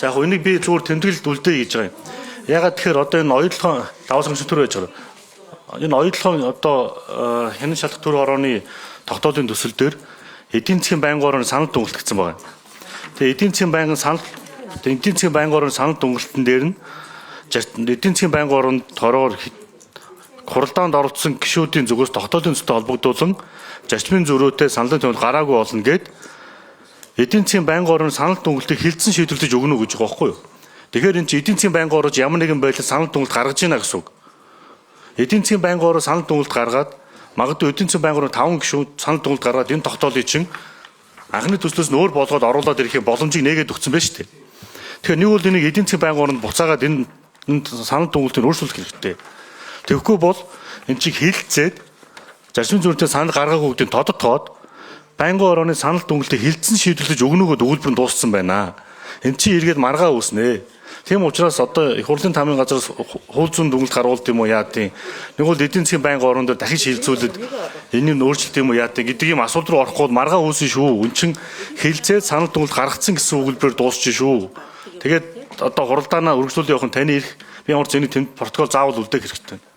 За яг энийг би зүгээр тэмдэглэлд үлдээе гэж байгаа юм. Ягаад тэгэхээр одоо энэ оюутлогын даваа санхүүгийн төр байж байгаа. Энэ оюутлогын одоо хянан шалгах төр орооны тогтоолын төсөл дээр эдийн засгийн байнгын орон санал дүнэлтгдсэн байна. Тэгээ эдийн засгийн байнгын орон санал дүнэлтэн дээр нь эдийн засгийн байнгын оронд тороор хуралдаанд оролцсон гишүүдийн зүгээс тогтоолын төсөлтэй холбогдуулан зарчмын зөрүүтэй саналын төвөнд гараагүй болно гэд эдийн засгийн байнгын орон санал дүнэлтийг хилцэн шийдвэрлэж өгнө гэж байгаа байхгүй юу? Тэгэхээр энэ чинь эдийн засгийн байнгын орон ямар нэгэн байдлаар санал дүнэлт гаргаж ийна гэсэн үг. Эдийн засгийн байнгын орон санал дүнэлт гаргаад магадгүй эдийн засгийн байнгын орон 5 гишүүд санал дүнэлт гаргаад энэ тогтоолыг чинь анхны төслөөс нь өөр болгоод оруулаад ирэхийг боломжийг нээгээд өгсөн байж тээ. Тэгэхээр нэг бол энийг эдийн засгийн байнгын оронд буцаагаад энэ санал дүнэлтийг өөрчлөх хэрэгтэй. Тэгэхгүй бол эн чинь хилцээд зарчмын зөрүүтэй санал гаргаагүй гэдгийг тодотгоод байнгын орооны санал дүнэлтийг хилцэн шийдвэрлэж өгнөгөө өгүүлбэр нь дууссан байна. Эн чинь эргээд маргаа үүснэ. Тийм учраас одоо их хурлын тамийн газраас хууль зүйн дүнэлт гаргуулт юм уу яа тийм. Нэг бол эдийн засгийн байнгын орон дээр дахин шилжүүлээд энийг өөрчлөлт юм уу яа тийм гэдэг юм асуулт руу орохгүй маргаа үүсэн шүү. Эн чинь хилцээд санал дүнэлт гаргацсан гэсэн өгүүлбэр дуусчих шүү. Тэгээд одоо хуралдаанаа үргэлжлүүлээ явах нь таны эрх. Би ямар ч зэний протокол заавал үлдээх хэрэгтэй.